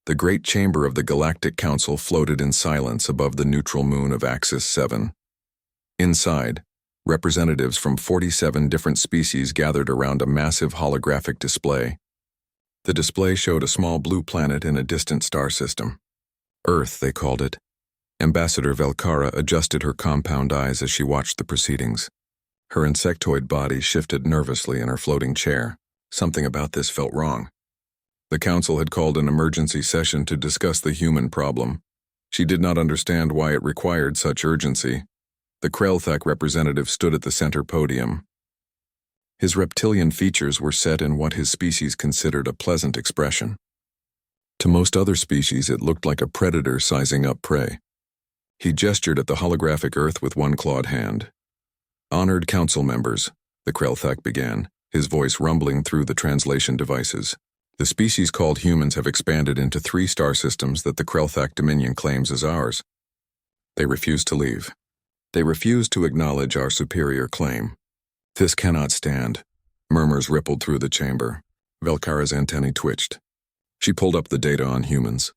The great chamber of the Galactic Council floated in silence above the neutral moon of Axis 7. Inside, representatives from 47 different species gathered around a massive holographic display. The display showed a small blue planet in a distant star system. Earth, they called it. Ambassador Velkara adjusted her compound eyes as she watched the proceedings. Her insectoid body shifted nervously in her floating chair. Something about this felt wrong. The council had called an emergency session to discuss the human problem. She did not understand why it required such urgency. The Krelthak representative stood at the center podium. His reptilian features were set in what his species considered a pleasant expression. To most other species, it looked like a predator sizing up prey. He gestured at the holographic Earth with one clawed hand. "Honored council members," the Krelthak began, his voice rumbling through the translation devices. "The species called humans have expanded into 3 star systems that the Krelthak Dominion claims as ours. They refuse to leave. They refuse to acknowledge our superior claim. This cannot stand." Murmurs rippled through the chamber. Velkara's antennae twitched. She pulled up the data on humans.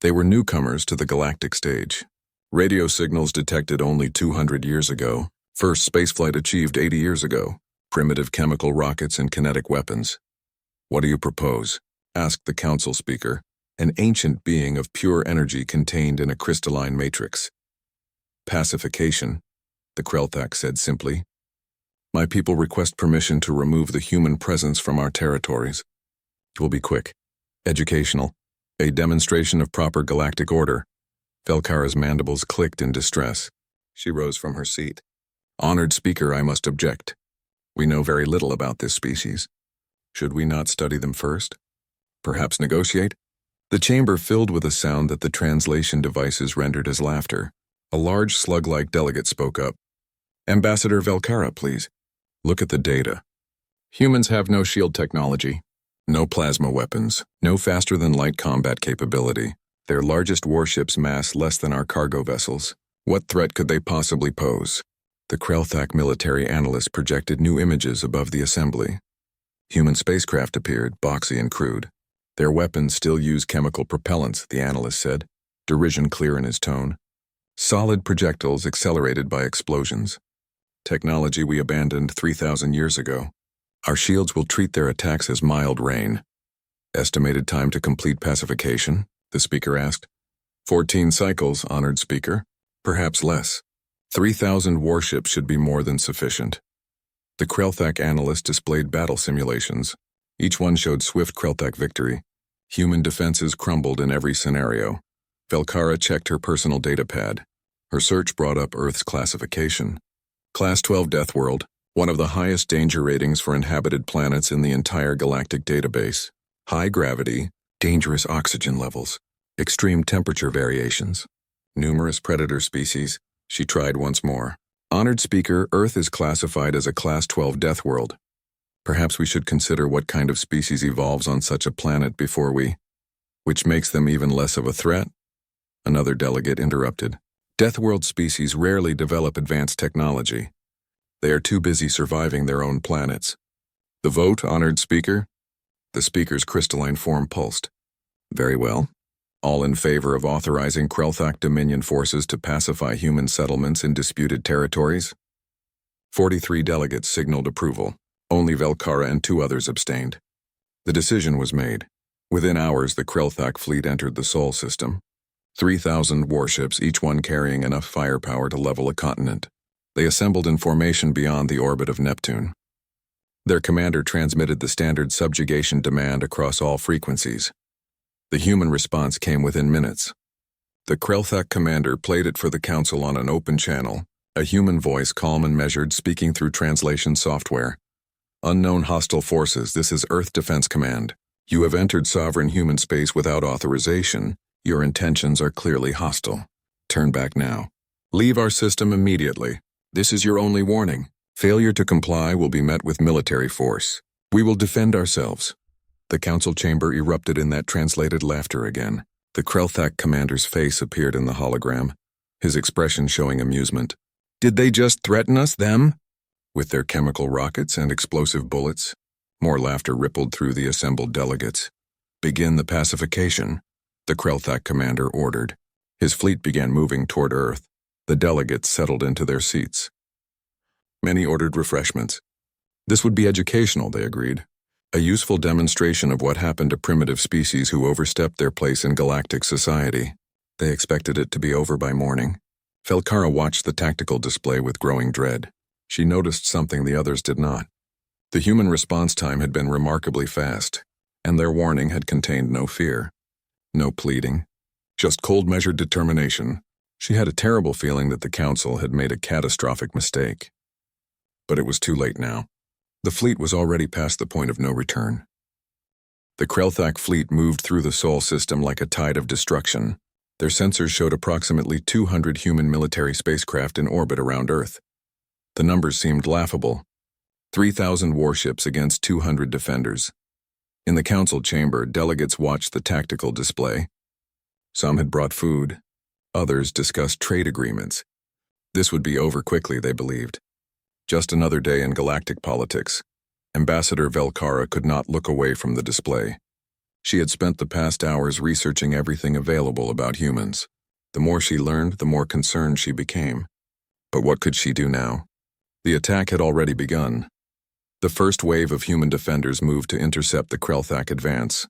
They were newcomers to the galactic stage. Radio signals detected only 200 years ago. First spaceflight achieved 80 years ago. Primitive chemical rockets and kinetic weapons. "What do you propose?" asked the council speaker, an ancient being of pure energy contained in a crystalline matrix. "Pacification," the Krelthak said simply. "My people request permission to remove the human presence from our territories. It will be quick. Educational. A demonstration of proper galactic order." Velkara's mandibles clicked in distress. She rose from her seat. "Honored speaker, I must object. We know very little about this species. Should we not study them first? Perhaps negotiate?" The chamber filled with a sound that the translation devices rendered as laughter. A large slug-like delegate spoke up. "Ambassador Velkara, please. Look at the data. Humans have no shield technology, no plasma weapons, no faster-than-light combat capability. Their largest warships mass less than our cargo vessels. What threat could they possibly pose?" The Krelthak military analyst projected new images above the assembly. Human spacecraft appeared, boxy and crude. "Their weapons still use chemical propellants," the analyst said, derision clear in his tone. "Solid projectiles accelerated by explosions. Technology we abandoned 3,000 years ago. Our shields will treat their attacks as mild rain." "Estimated time to complete pacification?" the speaker asked. 14 cycles, honored speaker. Perhaps less. 3,000 warships should be more than sufficient." The Krelthak analyst displayed battle simulations. Each one showed swift Krelthak victory. Human defenses crumbled in every scenario. Velkara checked her personal data pad. Her search brought up Earth's classification. Class 12 Death World, one of the highest danger ratings for inhabited planets in the entire galactic database. High gravity, dangerous oxygen levels, extreme temperature variations, numerous predator species. She tried once more. "Honored speaker, Earth is classified as a Class 12 Death World. Perhaps we should consider what kind of species evolves on such a planet before we... Which makes them even less of a threat?" Another delegate interrupted. "Death World species rarely develop advanced technology. They are too busy surviving their own planets." "The vote, honored speaker?" The speaker's crystalline form pulsed. "Very well. All in favor of authorizing Krelthak Dominion forces to pacify human settlements in disputed territories?" 43 delegates signaled approval. Only Velkara and 2 others abstained. The decision was made. Within hours, the Krelthak fleet entered the Sol system. 3,000 warships, each one carrying enough firepower to level a continent. They assembled in formation beyond the orbit of Neptune. Their commander transmitted the standard subjugation demand across all frequencies. The human response came within minutes. The Krelthak commander played it for the council on an open channel, a human voice calm and measured speaking through translation software. "Unknown hostile forces, this is Earth Defense Command. You have entered sovereign human space without authorization. Your intentions are clearly hostile. Turn back now. Leave our system immediately. This is your only warning. Failure to comply will be met with military force. We will defend ourselves." The council chamber erupted in that translated laughter again. The Krelthak commander's face appeared in the hologram, his expression showing amusement. "Did they just threaten us, them? With their chemical rockets and explosive bullets?" More laughter rippled through the assembled delegates. "Begin the pacification." the Krelthak commander ordered. His fleet began moving toward Earth. The delegates settled into their seats. Many ordered refreshments. This would be educational, they agreed. A useful demonstration of what happened to primitive species who overstepped their place in galactic society. They expected it to be over by morning. Velkara watched the tactical display with growing dread. She noticed something the others did not. The human response time had been remarkably fast, and their warning had contained no fear. No pleading. Just cold measured determination. She had a terrible feeling that the Council had made a catastrophic mistake. But it was too late now. The fleet was already past the point of no return. The Krelthak fleet moved through the Sol system like a tide of destruction. Their sensors showed approximately 200 human military spacecraft in orbit around Earth. The numbers seemed laughable. 3,000 warships against 200 defenders. In the council chamber, delegates watched the tactical display. Some had brought food. Others discussed trade agreements. This would be over quickly, they believed. Just another day in galactic politics. Ambassador Velkara could not look away from the display. She had spent the past hours researching everything available about humans. The more she learned, the more concerned she became. But what could she do now? The attack had already begun. The first wave of human defenders moved to intercept the Krelthak advance.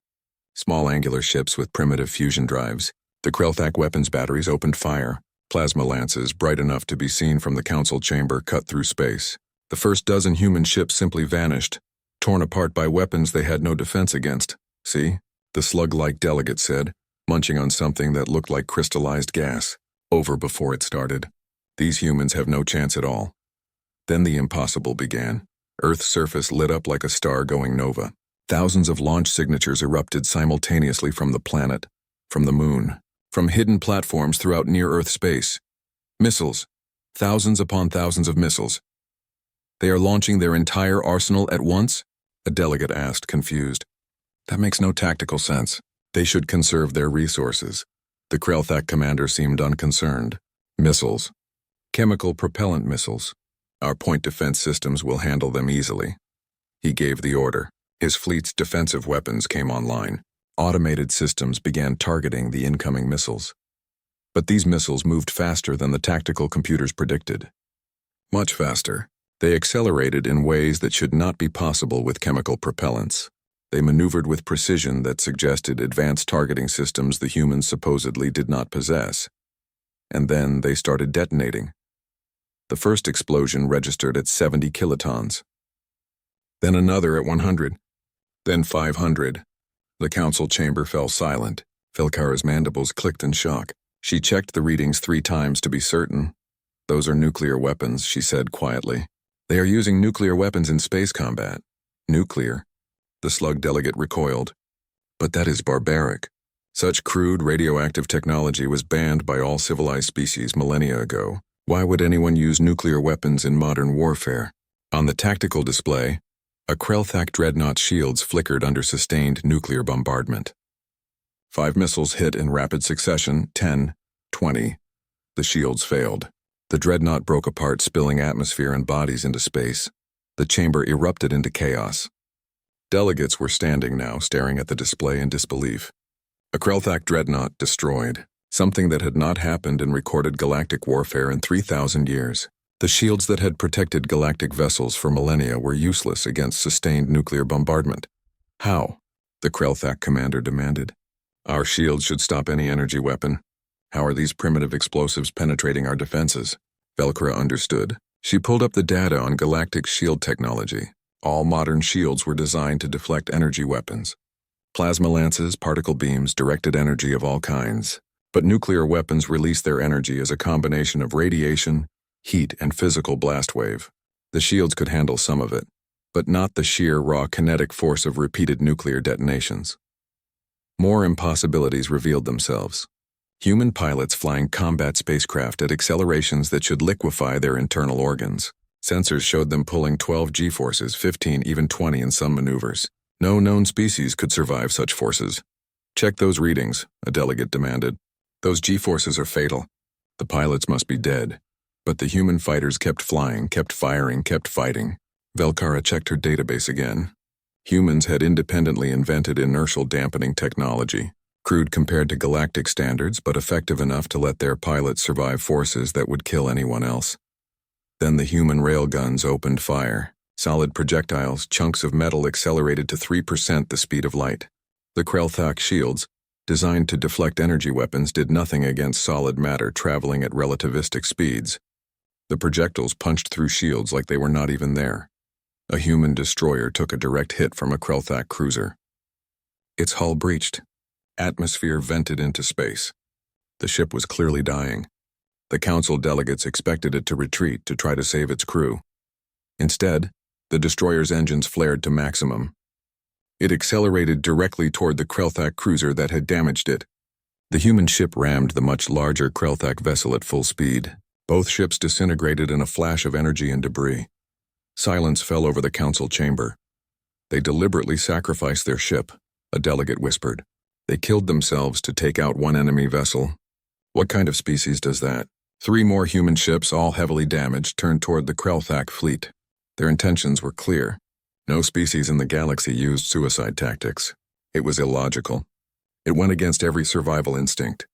Small angular ships with primitive fusion drives. The Krelthak weapons batteries opened fire. Plasma lances, bright enough to be seen from the council chamber, cut through space. The first dozen human ships simply vanished, torn apart by weapons they had no defense against. See? The slug-like delegate said, munching on something that looked like crystallized gas. Over before it started. These humans have no chance at all. Then the impossible began. Earth's surface lit up like a star going nova. Thousands of launch signatures erupted simultaneously from the planet, from the moon, from hidden platforms throughout near-Earth space. Missiles. Thousands upon thousands of missiles. They are launching their entire arsenal at once? A delegate asked, confused. That makes no tactical sense. They should conserve their resources. The Krelthak commander seemed unconcerned. Missiles. Chemical propellant missiles. Our point defense systems will handle them easily. He gave the order. His fleet's defensive weapons came online. Automated systems began targeting the incoming missiles. But these missiles moved faster than the tactical computers predicted. Much faster. They accelerated in ways that should not be possible with chemical propellants. They maneuvered with precision that suggested advanced targeting systems the humans supposedly did not possess. And then they started detonating. The first explosion registered at 70 kilotons. Then another at 100. Then 500. The council chamber fell silent. Velkara's mandibles clicked in shock. She checked the readings 3 times to be certain. Those are nuclear weapons, she said quietly. They are using nuclear weapons in space combat. Nuclear? The slug delegate recoiled. But that is barbaric. Such crude radioactive technology was banned by all civilized species millennia ago. Why would anyone use nuclear weapons in modern warfare? On the tactical display, a Krelthak dreadnought shields flickered under sustained nuclear bombardment. 5 missiles hit in rapid succession, 10, 20. The shields failed. The dreadnought broke apart, spilling atmosphere and bodies into space. The chamber erupted into chaos. Delegates were standing now, staring at the display in disbelief. A Krelthak dreadnought destroyed, something that had not happened in recorded galactic warfare in 3,000 years. The shields that had protected galactic vessels for millennia were useless against sustained nuclear bombardment. How? The Krelthak commander demanded. Our shields should stop any energy weapon. How are these primitive explosives penetrating our defenses? Velkara understood. She pulled up the data on galactic shield technology. All modern shields were designed to deflect energy weapons. Plasma lances, particle beams, directed energy of all kinds. But nuclear weapons release their energy as a combination of radiation, heat, and physical blast wave. The shields could handle some of it, but not the sheer raw kinetic force of repeated nuclear detonations. More impossibilities revealed themselves. Human pilots flying combat spacecraft at accelerations that should liquefy their internal organs. Sensors showed them pulling 12 G-forces, 15, even 20 in some maneuvers. No known species could survive such forces. Check those readings, a delegate demanded. Those G-forces are fatal. The pilots must be dead. But the human fighters kept flying, kept firing, kept fighting. Velkara checked her database again. Humans had independently invented inertial dampening technology. Crude compared to galactic standards, but effective enough to let their pilots survive forces that would kill anyone else. Then the human railguns opened fire. Solid projectiles, chunks of metal accelerated to 3% the speed of light. The Krelthak shields, designed to deflect energy weapons, did nothing against solid matter traveling at relativistic speeds. The projectiles punched through shields like they were not even there. A human destroyer took a direct hit from a Krelthak cruiser. Its hull breached. Atmosphere vented into space. The ship was clearly dying. The council delegates expected it to retreat to try to save its crew. Instead, the destroyer's engines flared to maximum. It accelerated directly toward the Krelthak cruiser that had damaged it. The human ship rammed the much larger Krelthak vessel at full speed. Both ships disintegrated in a flash of energy and debris. Silence fell over the council chamber. They deliberately sacrificed their ship, a delegate whispered. They killed themselves to take out one enemy vessel. What kind of species does that? 3 more human ships, all heavily damaged, turned toward the Krelthak fleet. Their intentions were clear. No species in the galaxy used suicide tactics. It was illogical. It went against every survival instinct.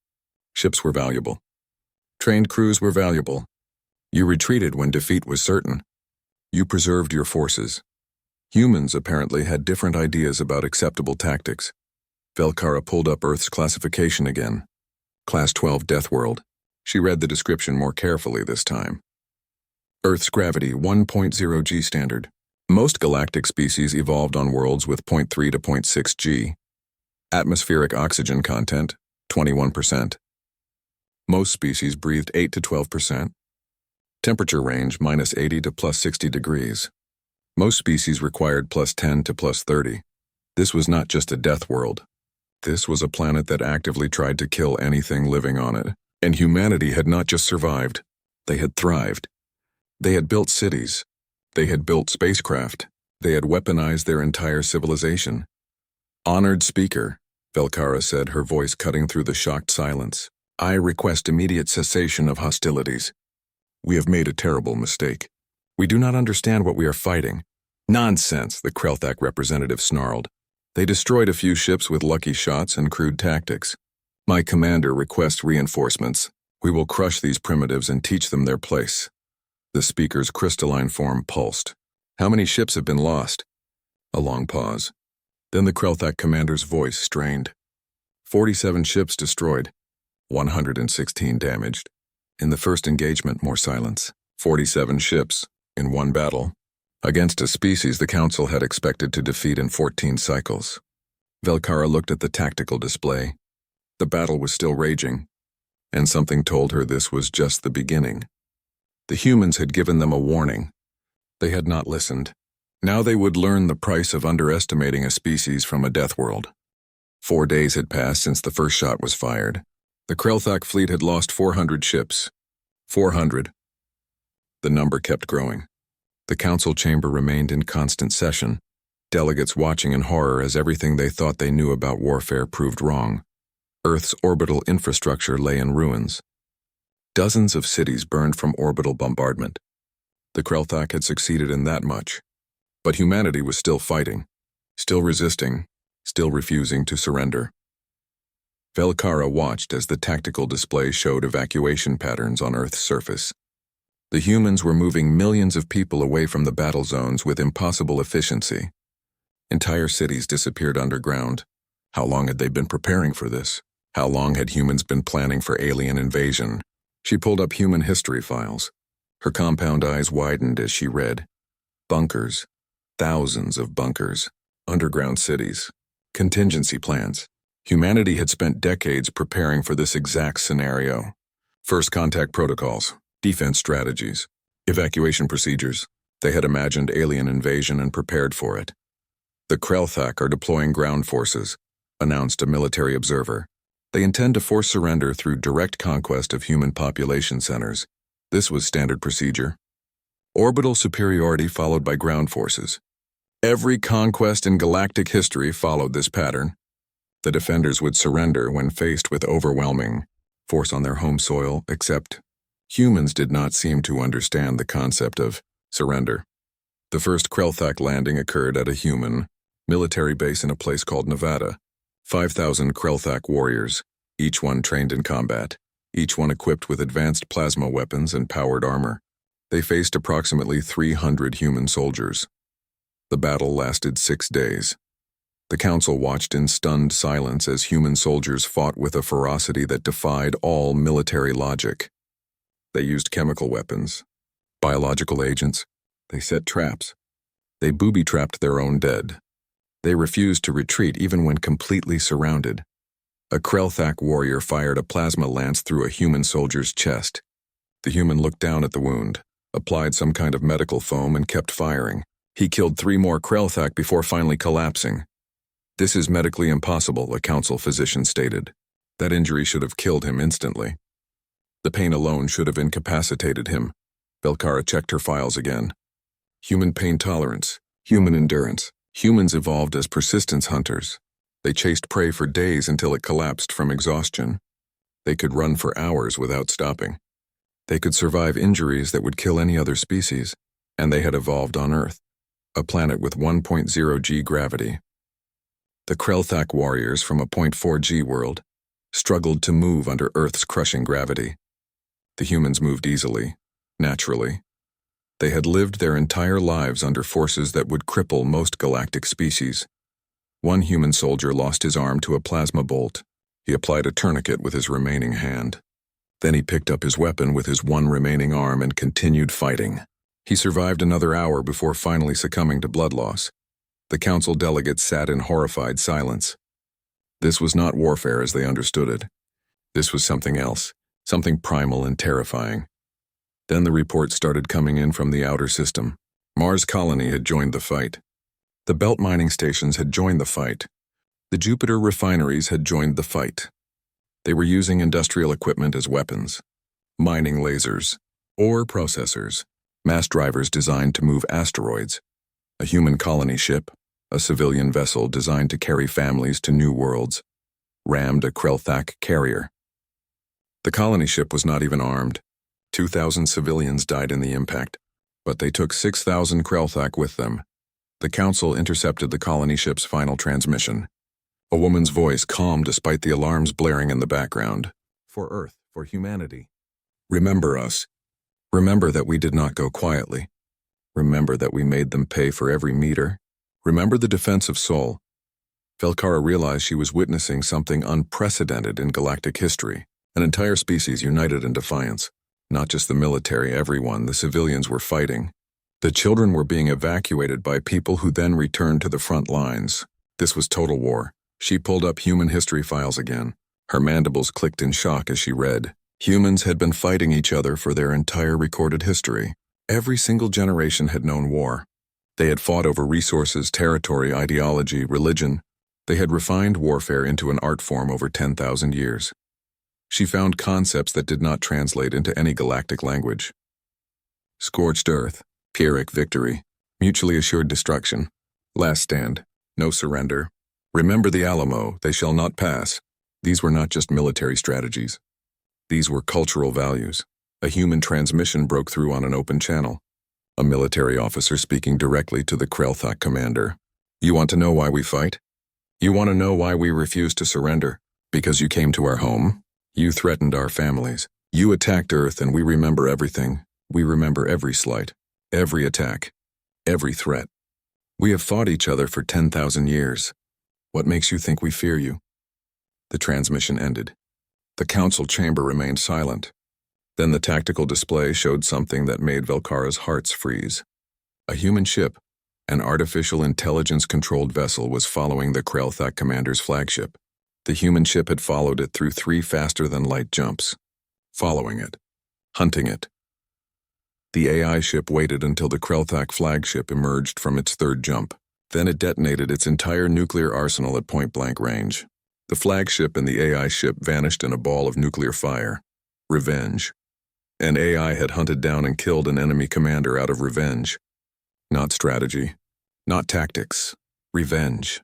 Ships were valuable. Trained crews were valuable. You retreated when defeat was certain. You preserved your forces. Humans apparently had different ideas about acceptable tactics. Velkara pulled up Earth's classification again. Class 12 Death World. She read the description more carefully this time. Earth's gravity 1.0 G standard. Most galactic species evolved on worlds with 0.3 to 0.6 G. Atmospheric oxygen content 21%. Most species breathed 8 to 12%. Temperature range -80 to +60 degrees. Most species required +10 to +30. This was not just a death world. This was a planet that actively tried to kill anything living on it. And humanity had not just survived, they had thrived. They had built cities. They had built spacecraft. They had weaponized their entire civilization. Honored speaker, Velkara said, her voice cutting through the shocked silence. I request immediate cessation of hostilities. We have made a terrible mistake. We do not understand what we are fighting. Nonsense, the Krelthak representative snarled. They destroyed a few ships with lucky shots and crude tactics. My commander requests reinforcements. We will crush these primitives and teach them their place. The speaker's crystalline form pulsed. How many ships have been lost? A long pause. Then the Krelthak commander's voice strained. 47 ships destroyed. 116 damaged. In the first engagement, more silence. 47 ships, in one battle. Against a species the Council had expected to defeat in 14 cycles. Velkara looked at the tactical display. The battle was still raging, and something told her this was just the beginning. The humans had given them a warning. They had not listened. Now they would learn the price of underestimating a species from a death world. 4 days had passed since the first shot was fired. The Krelthak fleet had lost 400 ships. 400. The number kept growing. The council chamber remained in constant session, delegates watching in horror as everything they thought they knew about warfare proved wrong. Earth's orbital infrastructure lay in ruins. Dozens of cities burned from orbital bombardment. The Krelthak had succeeded in that much. But humanity was still fighting, still resisting, still refusing to surrender. Velkara watched as the tactical display showed evacuation patterns on Earth's surface. The humans were moving millions of people away from the battle zones with impossible efficiency. Entire cities disappeared underground. How long had they been preparing for this? How long had humans been planning for alien invasion? She pulled up human history files. Her compound eyes widened as she read. Bunkers. Thousands of bunkers. Underground cities. Contingency plans. Humanity had spent decades preparing for this exact scenario. First contact protocols. Defense strategies. Evacuation procedures. They had imagined alien invasion and prepared for it. The Krelthak are deploying ground forces, announced a military observer. They intend to force surrender through direct conquest of human population centers. This was standard procedure. Orbital superiority followed by ground forces. Every conquest in galactic history followed this pattern. The defenders would surrender when faced with overwhelming force on their home soil, except humans did not seem to understand the concept of surrender. The first Krelthak landing occurred at a human military base in a place called Nevada. 5,000 Krelthak warriors, each one trained in combat, each one equipped with advanced plasma weapons and powered armor. They faced approximately 300 human soldiers. The battle lasted 6 days. The council watched in stunned silence as human soldiers fought with a ferocity that defied all military logic. They used chemical weapons, biological agents. They set traps. They booby-trapped their own dead. They refused to retreat even when completely surrounded. A Krelthak warrior fired a plasma lance through a human soldier's chest. The human looked down at the wound, applied some kind of medical foam, and kept firing. He killed 3 more Krelthak before finally collapsing. "This is medically impossible," a council physician stated. "That injury should have killed him instantly. The pain alone should have incapacitated him." Velkara checked her files again. Human pain tolerance, human endurance. Humans evolved as persistence hunters. They chased prey for days until it collapsed from exhaustion. They could run for hours without stopping. They could survive injuries that would kill any other species, and they had evolved on Earth, a planet with 1.0 g gravity. The Krelthak warriors from a 0.4 g world struggled to move under Earth's crushing gravity. The humans moved easily, naturally. They had lived their entire lives under forces that would cripple most galactic species. One human soldier lost his arm to a plasma bolt. He applied a tourniquet with his remaining hand. Then he picked up his weapon with his one remaining arm and continued fighting. He survived another hour before finally succumbing to blood loss. The council delegates sat in horrified silence. This was not warfare as they understood it. This was something else, something primal and terrifying. Then the reports started coming in from the outer system. Mars colony had joined the fight. The belt mining stations had joined the fight. The Jupiter refineries had joined the fight. They were using industrial equipment as weapons. Mining lasers, ore processors, mass drivers designed to move asteroids, a human colony ship, a civilian vessel designed to carry families to new worlds, rammed a Krelthak carrier. The colony ship was not even armed. 2,000 civilians died in the impact, but they took 6,000 Krelthak with them. The council intercepted the colony ship's final transmission. A woman's voice calmed despite the alarms blaring in the background. "For Earth, for humanity. Remember us. Remember that we did not go quietly. Remember that we made them pay for every meter. Remember the defense of Sol." Velkara realized she was witnessing something unprecedented in galactic history, an entire species united in defiance. Not just the military, everyone, the civilians were fighting. The children were being evacuated by people who then returned to the front lines. This was total war. She pulled up human history files again. Her mandibles clicked in shock as she read. Humans had been fighting each other for their entire recorded history. Every single generation had known war. They had fought over resources, territory, ideology, religion. They had refined warfare into an art form over 10,000 years. She found concepts that did not translate into any galactic language. Scorched earth, Pyrrhic victory, mutually assured destruction, last stand, no surrender. Remember the Alamo, they shall not pass. These were not just military strategies. These were cultural values. A human transmission broke through on an open channel. A military officer speaking directly to the Krelthak commander. "You want to know why we fight? You want to know why we refuse to surrender? Because you came to our home? You threatened our families. You attacked Earth, and we remember everything. We remember every slight, every attack, every threat. We have fought each other for 10,000 years. What makes you think we fear you?" The transmission ended. The council chamber remained silent. Then the tactical display showed something that made Velkara's hearts freeze. A human ship, an artificial intelligence-controlled vessel, was following the Krelthak commander's flagship. The human ship had followed it through 3 faster-than-light jumps. Following it. Hunting it. The AI ship waited until the Krelthak flagship emerged from its 3rd jump. Then it detonated its entire nuclear arsenal at point-blank range. The flagship and the AI ship vanished in a ball of nuclear fire. Revenge. An AI had hunted down and killed an enemy commander out of revenge. Not strategy. Not tactics. Revenge.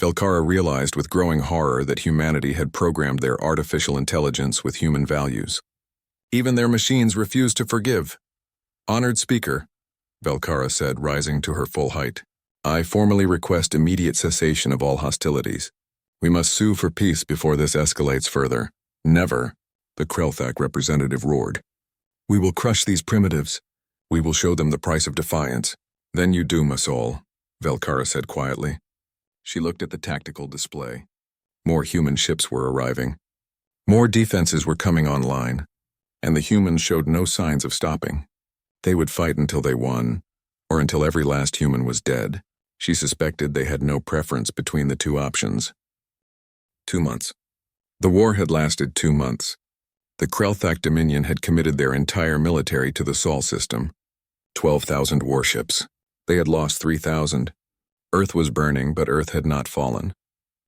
Velkara realized with growing horror that humanity had programmed their artificial intelligence with human values. Even their machines refused to forgive. "Honored Speaker," Velkara said, rising to her full height, "I formally request immediate cessation of all hostilities. We must sue for peace before this escalates further. Never, the Krelthak representative roared. We will crush these primitives. We will show them the price of defiance. Then you doom us all, Velkara said quietly. She looked at the tactical display. More human ships were arriving. More defenses were coming online, and the humans showed no signs of stopping. They would fight until they won, or until every last human was dead. She suspected they had no preference between the two options. 2 months. The war had lasted 2 months. The Krelthak Dominion had committed their entire military to the Sol system. 12,000 warships. They had lost 3,000. Earth was burning, but Earth had not fallen.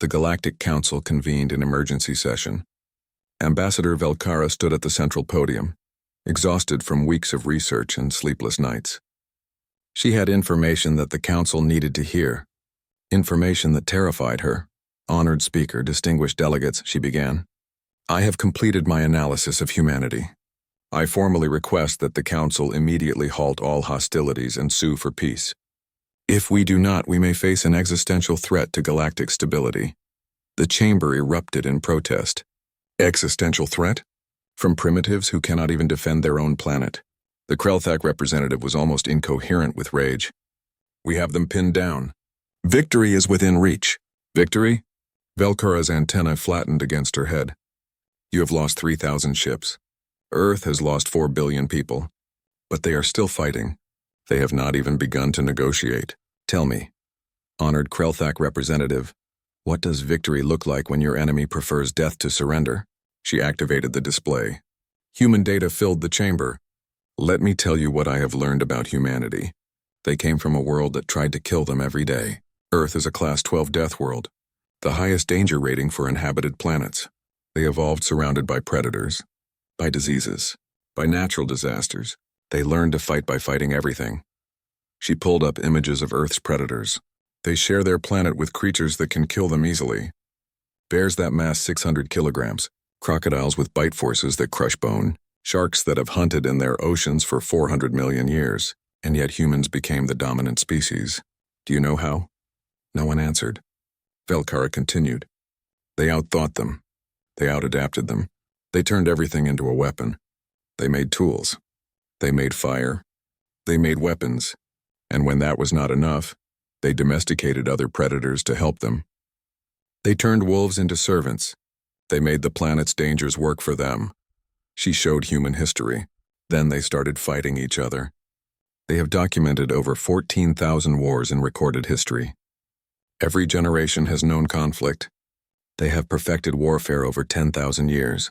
The Galactic Council convened an emergency session. Ambassador Velkara stood at the central podium, exhausted from weeks of research and sleepless nights. She had information that the Council needed to hear. Information that terrified her. Honored speaker, distinguished delegates, she began. I have completed my analysis of humanity. I formally request that the Council immediately halt all hostilities and sue for peace. If we do not, we may face an existential threat to galactic stability. The chamber erupted in protest. Existential threat? From primitives who cannot even defend their own planet. The Krelthak representative was almost incoherent with rage. We have them pinned down. Victory is within reach. Victory? Velkara's antenna flattened against her head. You have lost 3,000 ships. Earth has lost 4 billion people. But they are still fighting. They have not even begun to negotiate. Tell me, honored Krelthak representative, what does victory look like when your enemy prefers death to surrender? She activated the display. Human data filled the chamber. Let me tell you what I have learned about humanity. They came from a world that tried to kill them every day. Earth is a Class 12 death world, the highest danger rating for inhabited planets. They evolved surrounded by predators, by diseases, by natural disasters. They learned to fight by fighting everything. She pulled up images of Earth's predators. They share their planet with creatures that can kill them easily. Bears that mass 600 kilograms, crocodiles with bite forces that crush bone, sharks that have hunted in their oceans for 400 million years, and yet humans became the dominant species. Do you know how? No one answered. Velkara continued. They outthought them. They outadapted them. They turned everything into a weapon. They made tools. They made fire. They made weapons. And when that was not enough, they domesticated other predators to help them. They turned wolves into servants. They made the planet's dangers work for them. She showed human history. Then they started fighting each other. They have documented over 14,000 wars in recorded history. Every generation has known conflict. They have perfected warfare over 10,000 years.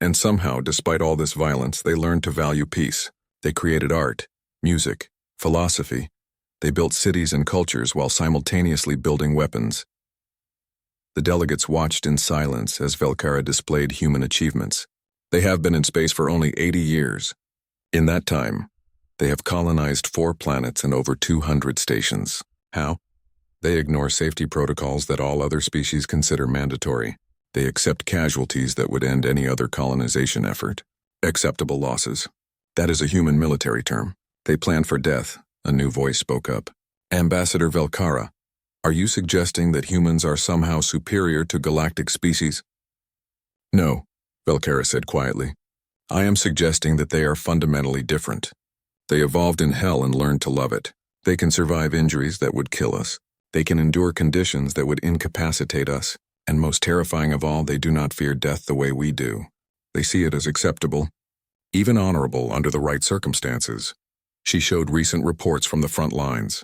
And somehow, despite all this violence, they learned to value peace. They created art, music, philosophy. They built cities and cultures while simultaneously building weapons. The delegates watched in silence as Velkara displayed human achievements. They have been in space for only 80 years. In that time, they have colonized 4 planets and over 200 stations. How? They ignore safety protocols that all other species consider mandatory. They accept casualties that would end any other colonization effort. Acceptable losses. That is a human military term. They plan for death. A new voice spoke up. Ambassador Velkara, are you suggesting that humans are somehow superior to galactic species? No, Velkara said quietly. I am suggesting that they are fundamentally different. They evolved in hell and learned to love it. They can survive injuries that would kill us. They can endure conditions that would incapacitate us. And most terrifying of all, they do not fear death the way we do. They see it as acceptable, even honorable under the right circumstances. She showed recent reports from the front lines.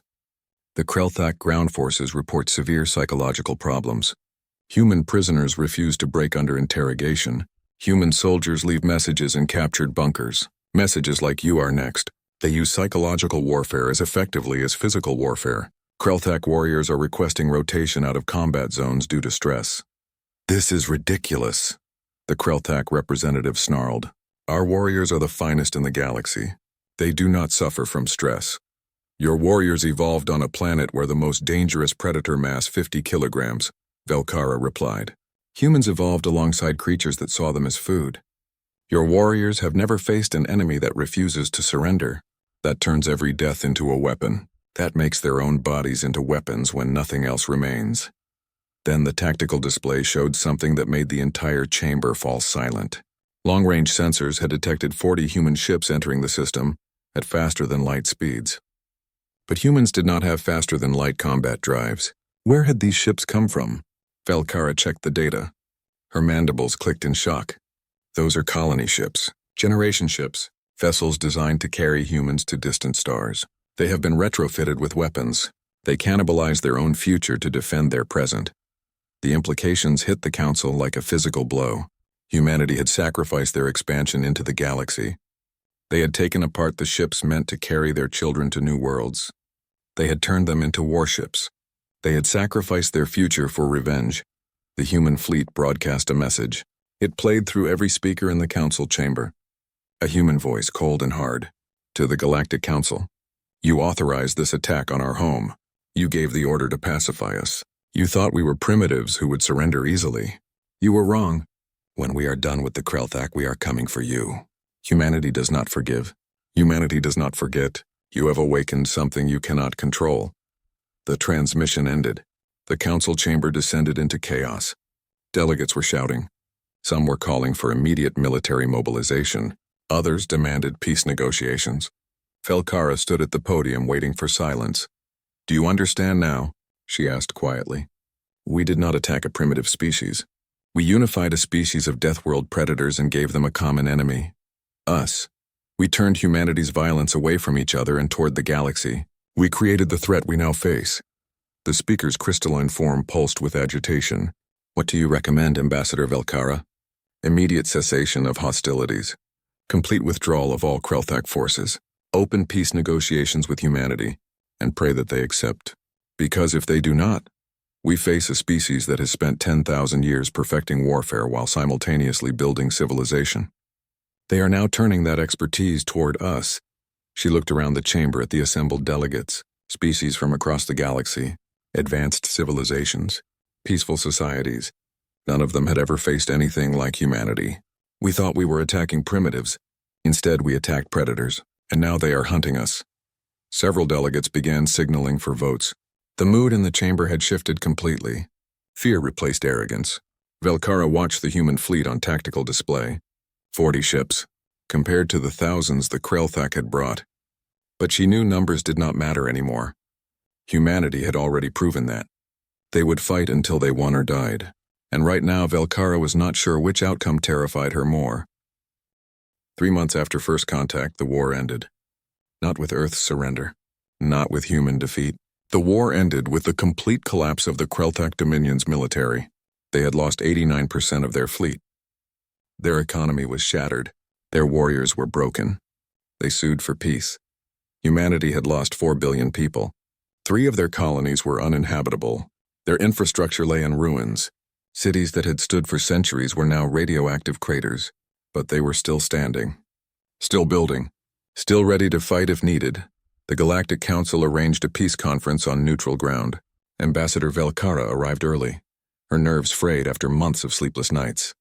The Krelthak ground forces report severe psychological problems. Human prisoners refuse to break under interrogation. Human soldiers leave messages in captured bunkers. Messages like "You are next." They use psychological warfare as effectively as physical warfare. Krelthak warriors are requesting rotation out of combat zones due to stress. This is ridiculous, the Krelthak representative snarled. Our warriors are the finest in the galaxy. They do not suffer from stress. Your warriors evolved on a planet where the most dangerous predator mass 50 kilograms, Velkara replied. Humans evolved alongside creatures that saw them as food. Your warriors have never faced an enemy that refuses to surrender. That turns every death into a weapon. That makes their own bodies into weapons when nothing else remains. Then the tactical display showed something that made the entire chamber fall silent. Long-range sensors had detected 40 human ships entering the system at faster-than-light speeds. But humans did not have faster-than-light combat drives. Where had these ships come from? Velkara checked the data. Her mandibles clicked in shock. Those are colony ships, generation ships, vessels designed to carry humans to distant stars. They have been retrofitted with weapons. They cannibalize their own future to defend their present. The implications hit the Council like a physical blow. Humanity had sacrificed their expansion into the galaxy. They had taken apart the ships meant to carry their children to new worlds. They had turned them into warships. They had sacrificed their future for revenge. The human fleet broadcast a message. It played through every speaker in the Council chamber. A human voice, cold and hard. To the Galactic Council. You authorized this attack on our home. You gave the order to pacify us. You thought we were primitives who would surrender easily. You were wrong. When we are done with the Krelthak, we are coming for you. Humanity does not forgive. Humanity does not forget. You have awakened something you cannot control. The transmission ended. The Council chamber descended into chaos. Delegates were shouting. Some were calling for immediate military mobilization. Others demanded peace negotiations. Velkara stood at the podium waiting for silence. Do you understand now? She asked quietly. We did not attack a primitive species. We unified a species of Deathworld predators and gave them a common enemy. Us. We turned humanity's violence away from each other and toward the galaxy. We created the threat we now face. The speaker's crystalline form pulsed with agitation. What do you recommend, Ambassador Velkara? Immediate cessation of hostilities. Complete withdrawal of all Krelthak forces. Open peace negotiations with humanity. And pray that they accept. Because if they do not, we face a species that has spent 10,000 years perfecting warfare while simultaneously building civilization. They are now turning that expertise toward us. She looked around the chamber at the assembled delegates, species from across the galaxy, advanced civilizations, peaceful societies. None of them had ever faced anything like humanity. We thought we were attacking primitives. Instead, we attacked predators, and now they are hunting us. Several delegates began signaling for votes. The mood in the chamber had shifted completely. Fear replaced arrogance. Velkara watched the human fleet on tactical display. 40 ships, compared to the thousands the Krelthak had brought. But she knew numbers did not matter anymore. Humanity had already proven that. They would fight until they won or died. And right now Velkara was not sure which outcome terrified her more. 3 months after first contact, the war ended. Not with Earth's surrender. Not with human defeat. The war ended with the complete collapse of the Krelthak Dominion's military. They had lost 89% of their fleet. Their economy was shattered. Their warriors were broken. They sued for peace. Humanity had lost 4 billion people. 3 of their colonies were uninhabitable. Their infrastructure lay in ruins. Cities that had stood for centuries were now radioactive craters. But they were still standing. Still building. Still ready to fight if needed. The Galactic Council arranged a peace conference on neutral ground. Ambassador Velkara arrived early, her nerves frayed after months of sleepless nights.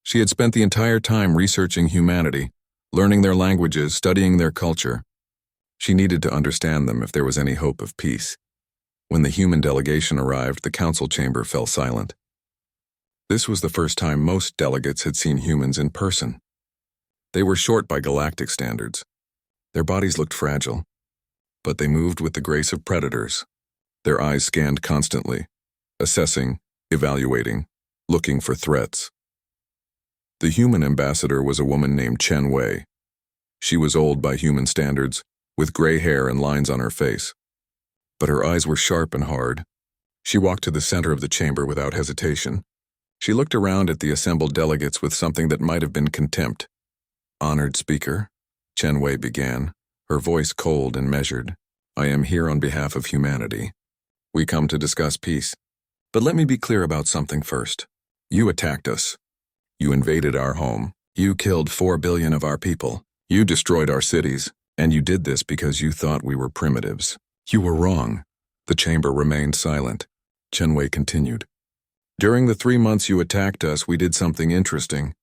She had spent the entire time researching humanity, learning their languages, studying their culture. She needed to understand them if there was any hope of peace. When the human delegation arrived, the council chamber fell silent. This was the first time most delegates had seen humans in person. They were short by galactic standards. Their bodies looked fragile, but they moved with the grace of predators. Their eyes scanned constantly, assessing, evaluating, looking for threats. The human ambassador was a woman named Chen Wei. She was old by human standards, with gray hair and lines on her face. But her eyes were sharp and hard. She walked to the center of the chamber without hesitation. She looked around at the assembled delegates with something that might have been contempt. Honored speaker, Chen Wei began, her voice cold and measured. I am here on behalf of humanity. We come to discuss peace. But let me be clear about something first. You attacked us. You invaded our home. You killed 4 billion of our people. You destroyed our cities. And you did this because you thought we were primitives. You were wrong. The chamber remained silent. Chen Wei continued. During the 3 months you attacked us, we did something interesting.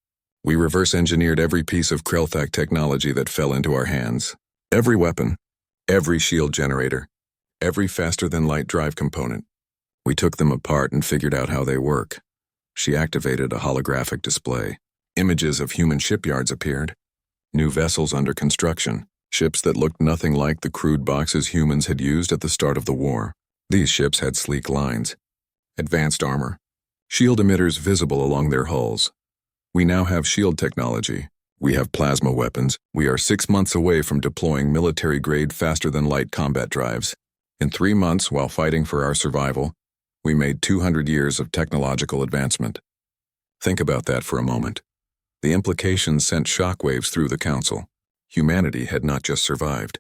We reverse-engineered every piece of Krelthak technology that fell into our hands. Every weapon, every shield generator, every faster-than-light drive component. We took them apart and figured out how they work. She activated a holographic display. Images of human shipyards appeared. New vessels under construction, ships that looked nothing like the crude boxes humans had used at the start of the war. These ships had sleek lines, advanced armor, shield emitters visible along their hulls. We now have shield technology. We have plasma weapons. We are 6 months away from deploying military-grade faster-than-light combat drives. In 3 months, while fighting for our survival, we made 200 years of technological advancement. Think about that for a moment. The implications sent shockwaves through the Council. Humanity had not just survived.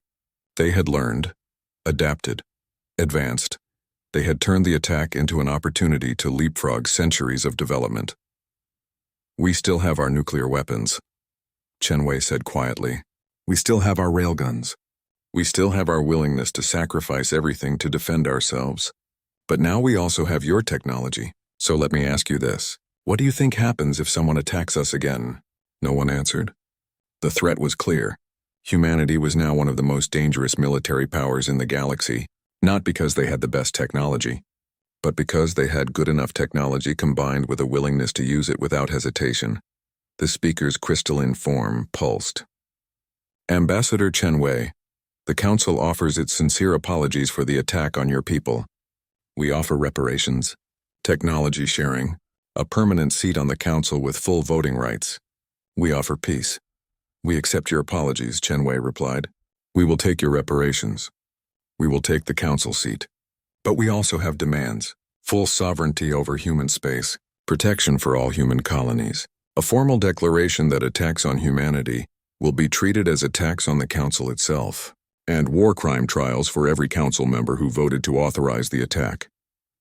They had learned, adapted, advanced. They had turned the attack into an opportunity to leapfrog centuries of development. We still have our nuclear weapons, Chen Wei said quietly. We still have our railguns. We still have our willingness to sacrifice everything to defend ourselves. But now we also have your technology. So let me ask you this. What do you think happens if someone attacks us again? No one answered. The threat was clear. Humanity was now one of the most dangerous military powers in the galaxy, not because they had the best technology, but because they had good enough technology combined with a willingness to use it without hesitation. The speaker's crystalline form pulsed. Ambassador Chen Wei, the Council offers its sincere apologies for the attack on your people. We offer reparations, technology sharing, a permanent seat on the Council with full voting rights. We offer peace. We accept your apologies, Chen Wei replied. We will take your reparations. We will take the Council seat. But we also have demands: full sovereignty over human space, protection for all human colonies. A formal declaration that attacks on humanity will be treated as attacks on the Council itself, and war crime trials for every Council member who voted to authorize the attack.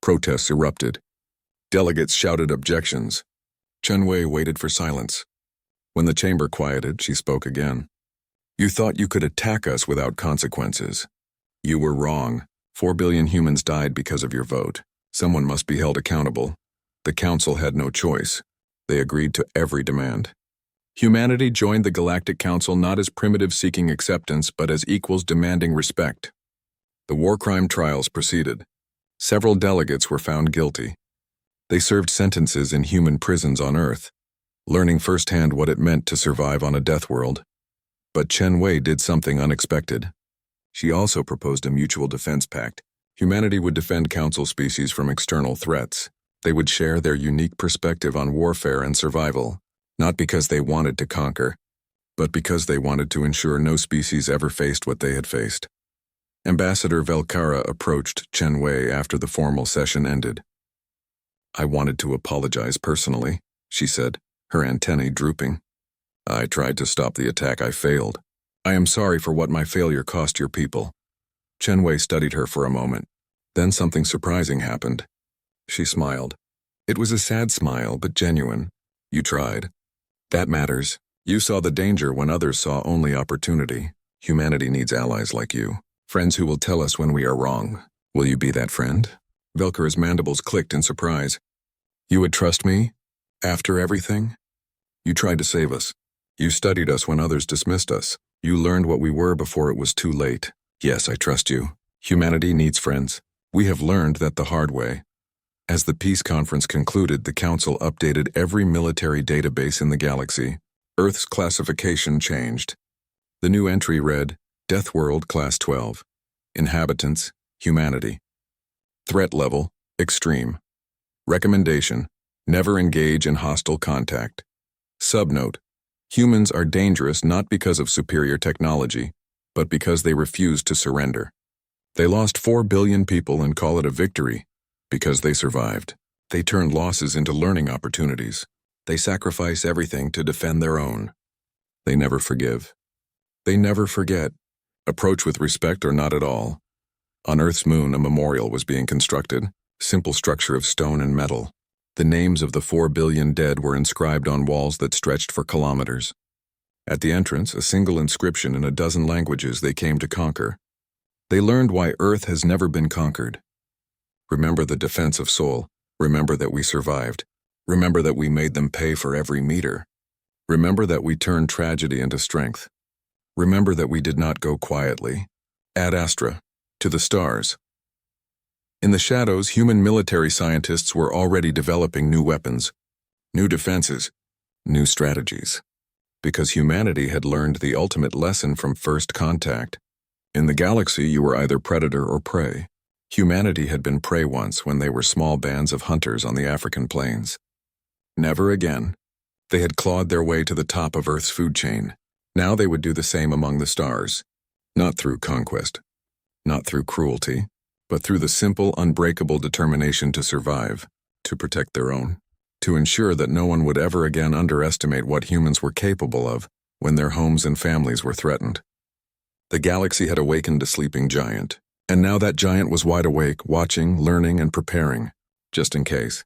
Protests erupted. Delegates shouted objections. Chen Wei waited for silence. When the chamber quieted, she spoke again. You thought you could attack us without consequences. You were wrong. 4 billion humans died because of your vote. Someone must be held accountable. The Council had no choice. They agreed to every demand. Humanity joined the Galactic Council not as primitives seeking acceptance, but as equals demanding respect. The war crime trials proceeded. Several delegates were found guilty. They served sentences in human prisons on Earth, learning firsthand what it meant to survive on a death world. But Chen Wei did something unexpected. She also proposed a mutual defense pact. Humanity would defend Council species from external threats. They would share their unique perspective on warfare and survival, not because they wanted to conquer, but because they wanted to ensure no species ever faced what they had faced. Ambassador Velkara approached Chen Wei after the formal session ended. I wanted to apologize personally, she said, her antennae drooping. I tried to stop the attack. I failed. I am sorry for what my failure cost your people. Chen Wei studied her for a moment. Then something surprising happened. She smiled. It was a sad smile, but genuine. You tried. That matters. You saw the danger when others saw only opportunity. Humanity needs allies like you. Friends who will tell us when we are wrong. Will you be that friend? Velkara's mandibles clicked in surprise. You would trust me? After everything? You tried to save us. You studied us when others dismissed us. You learned what we were before it was too late. Yes, I trust you. Humanity needs friends. We have learned that the hard way. As the peace conference concluded, the Council updated every military database in the galaxy. Earth's classification changed. The new entry read, Death World Class 12. Inhabitants, Humanity. Threat level, Extreme. Recommendation, never engage in hostile contact. Subnote, humans are dangerous not because of superior technology, but because they refuse to surrender. They lost 4 billion people and call it a victory. Because they survived. They turned losses into learning opportunities. They sacrifice everything to defend their own. They never forgive. They never forget. Approach with respect or not at all. On Earth's moon, a memorial was being constructed, simple structure of stone and metal. The names of the 4 billion dead were inscribed on walls that stretched for kilometers. At the entrance, a single inscription in a dozen languages they came to conquer. They learned why Earth has never been conquered. Remember the defense of Seoul. Remember that we survived. Remember that we made them pay for every meter. Remember that we turned tragedy into strength. Remember that we did not go quietly. Ad Astra, to the stars. In the shadows, human military scientists were already developing new weapons, new defenses, new strategies. Because humanity had learned the ultimate lesson from first contact. In the galaxy, you were either predator or prey. Humanity had been prey once when they were small bands of hunters on the African plains. Never again. They had clawed their way to the top of Earth's food chain. Now they would do the same among the stars. Not through conquest, not through cruelty, but through the simple, unbreakable determination to survive, to protect their own, to ensure that no one would ever again underestimate what humans were capable of when their homes and families were threatened. The galaxy had awakened a sleeping giant, and now that giant was wide awake, watching, learning, and preparing, just in case.